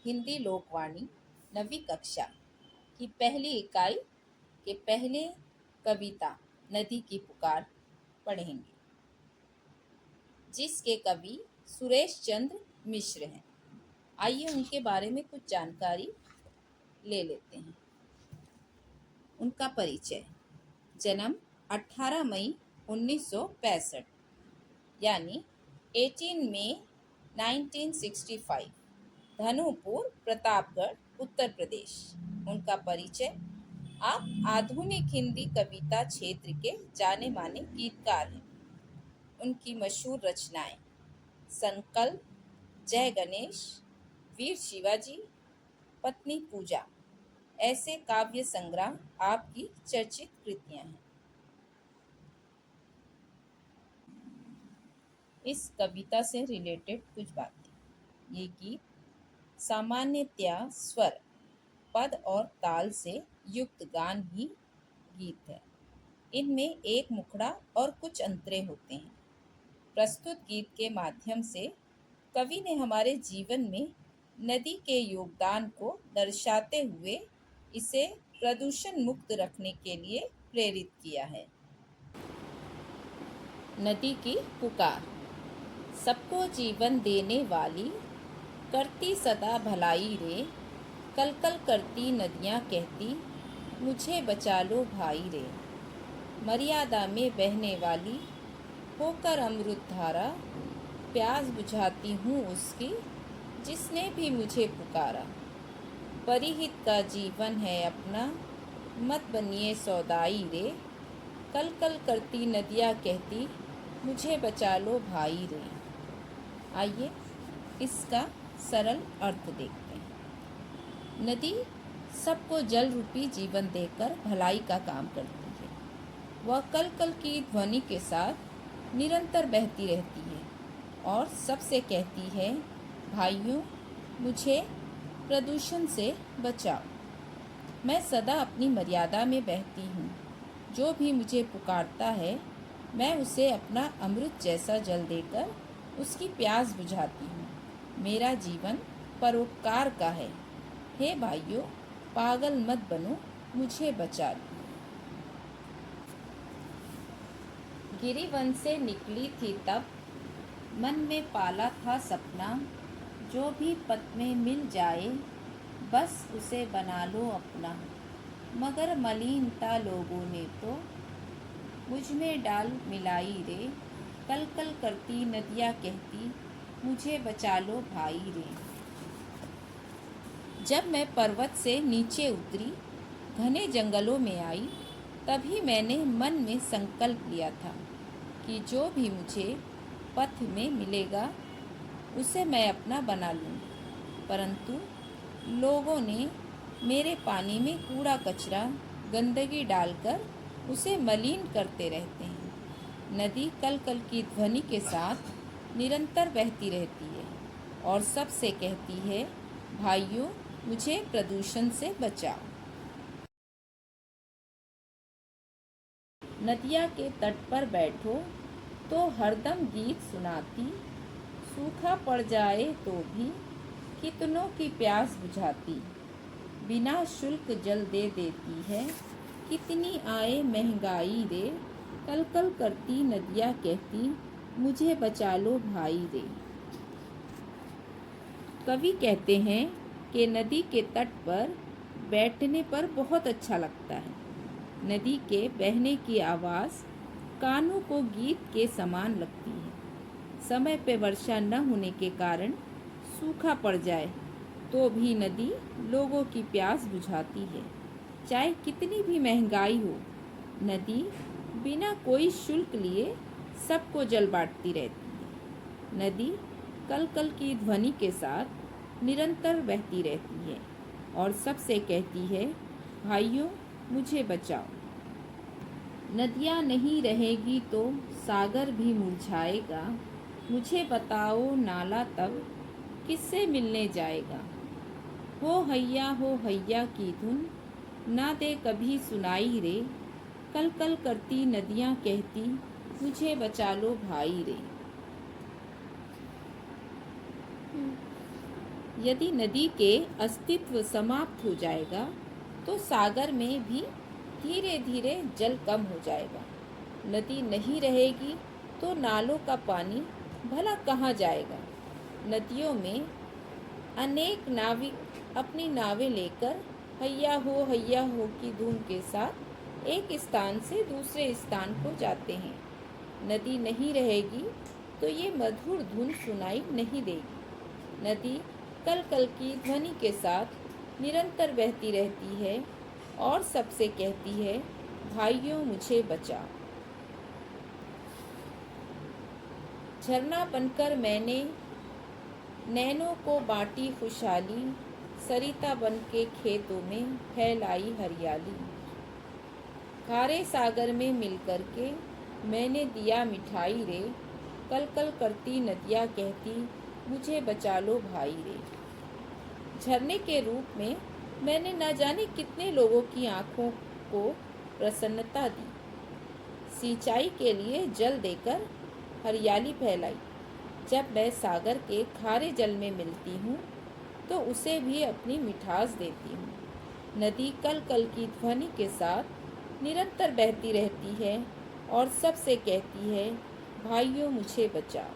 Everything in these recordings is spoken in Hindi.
हिंदी लोकवाणी नवी कक्षा की पहली इकाई के पहले कविता नदी की पुकार पढ़ेंगे, जिसके कवि सुरेश चंद्र मिश्र हैं। आइए उनके बारे में कुछ जानकारी ले लेते हैं। उनका परिचय: जन्म 18 मई 1965 यानी 18 मई 1965, धनुपुर, प्रतापगढ़, उत्तर प्रदेश। उनका परिचय: आप आधुनिक हिंदी कविता क्षेत्र के जाने माने गीतकार हैं। उनकी मशहूर रचनाएं संकल्प, जय गणेश, वीर शिवाजी, पत्नी पूजा ऐसे काव्य संग्रह आपकी चर्चित कृतियां हैं। इस कविता से रिलेटेड कुछ बातें: ये गीत सामान्यतया स्वर, पद और ताल से युक्त गान ही गीत है। इनमें एक मुखड़ा और कुछ अंतरे होते हैं। प्रस्तुत गीत के माध्यम से कवि ने हमारे जीवन में नदी के योगदान को दर्शाते हुए इसे प्रदूषण मुक्त रखने के लिए प्रेरित किया है। नदी की पुकार। सबको जीवन देने वाली, करती सदा भलाई रे, कल कल करती नदियाँ कहती, मुझे बचा लो भाई रे। मर्यादा में बहने वाली, होकर अमृत धारा, प्यास बुझाती हूँ उसकी, जिसने भी मुझे पुकारा। परिहित का जीवन है अपना, मत बनिए सौदाई रे, कल कल करती नदियाँ कहती, मुझे बचा लो भाई रे। आइए इसका सरल अर्थ देखते हैं। नदी सबको जल रूपी जीवन देकर भलाई का काम करती है। वह कल कल की ध्वनि के साथ निरंतर बहती रहती है और सबसे कहती है, भाइयों, मुझे प्रदूषण से बचाओ। मैं सदा अपनी मर्यादा में बहती हूँ। जो भी मुझे पुकारता है, मैं उसे अपना अमृत जैसा जल देकर उसकी प्यास बुझाती हूँ। मेरा जीवन परोपकार का है। हे भाइयों, पागल मत बनो, मुझे बचा लो। गिरिवन से निकली थी तब, मन में पाला था सपना, जो भी पथ में मिल जाए, बस उसे बना लो अपना। मगर मलिनता लोगों ने तो मुझ में डाल मिलाई रे, कल कल करती नदियाँ कहती, मुझे बचा लो भाई रे। जब मैं पर्वत से नीचे उतरी, घने जंगलों में आई, तभी मैंने मन में संकल्प लिया था कि जो भी मुझे पथ में मिलेगा उसे मैं अपना बना लूँगी। परंतु लोगों ने मेरे पानी में कूड़ा कचरा, गंदगी डालकर उसे मलिन करते रहते हैं। नदी कल कल की ध्वनि के साथ निरंतर बहती रहती है और सबसे कहती है, भाइयों, मुझे प्रदूषण से बचाओ। नदिया के तट पर बैठो तो हरदम गीत सुनाती, सूखा पड़ जाए तो भी कितनों की प्यास बुझाती। बिना शुल्क जल दे देती है, कितनी आए महंगाई रे, कल कल करती नदियाँ कहती, मुझे बचा लो भाई रे। कवि कहते हैं कि नदी के तट पर बैठने पर बहुत अच्छा लगता है। नदी के बहने की आवाज़ कानों को गीत के समान लगती है। समय पे वर्षा न होने के कारण सूखा पड़ जाए तो भी नदी लोगों की प्यास बुझाती है। चाहे कितनी भी महंगाई हो, नदी बिना कोई शुल्क लिए सबको जल बांटती रहती है। नदी कल कल की ध्वनि के साथ निरंतर बहती रहती है और सबसे कहती है, भाइयों, मुझे बचाओ। नदियाँ नहीं रहेगी तो सागर भी मुरझाएगा, मुझे बताओ नाला तब किससे मिलने जाएगा। हो हैया की धुन ना दे कभी सुनाई रे, कल कल करती नदियाँ कहती, मुझे बचा लो भाई रे। यदि नदी के अस्तित्व समाप्त हो जाएगा तो सागर में भी धीरे धीरे जल कम हो जाएगा। नदी नहीं रहेगी तो नालों का पानी भला कहाँ जाएगा। नदियों में अनेक नाविक अपनी नावें लेकर हैया हो की धूम के साथ एक स्थान से दूसरे स्थान को जाते हैं। नदी नहीं रहेगी तो ये मधुर धुन सुनाई नहीं देगी। नदी कल कल की ध्वनि के साथ निरंतर बहती रहती है और सबसे कहती है, भाइयों मुझे बचाओ। झरना बनकर मैंने नैनों को बांटी खुशहाली, सरिता बन के खेतों में फैलाई हरियाली। खारे सागर में मिलकर के मैंने दिया मिठाई रे, कल कल करती नदियाँ कहती मुझे बचा लो भाई रे। झरने के रूप में मैंने न जाने कितने लोगों की आँखों को प्रसन्नता दी। सिंचाई के लिए जल देकर हरियाली फैलाई। जब मैं सागर के खारे जल में मिलती हूँ तो उसे भी अपनी मिठास देती हूँ। नदी कल कल की ध्वनि के साथ निरंतर बहती रहती है और सबसे कहती है, भाइयों मुझे बचाओ।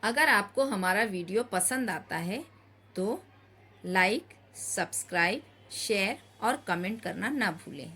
अगर आपको हमारा वीडियो पसंद आता है तो लाइक, सब्सक्राइब, शेयर और कमेंट करना ना भूलें।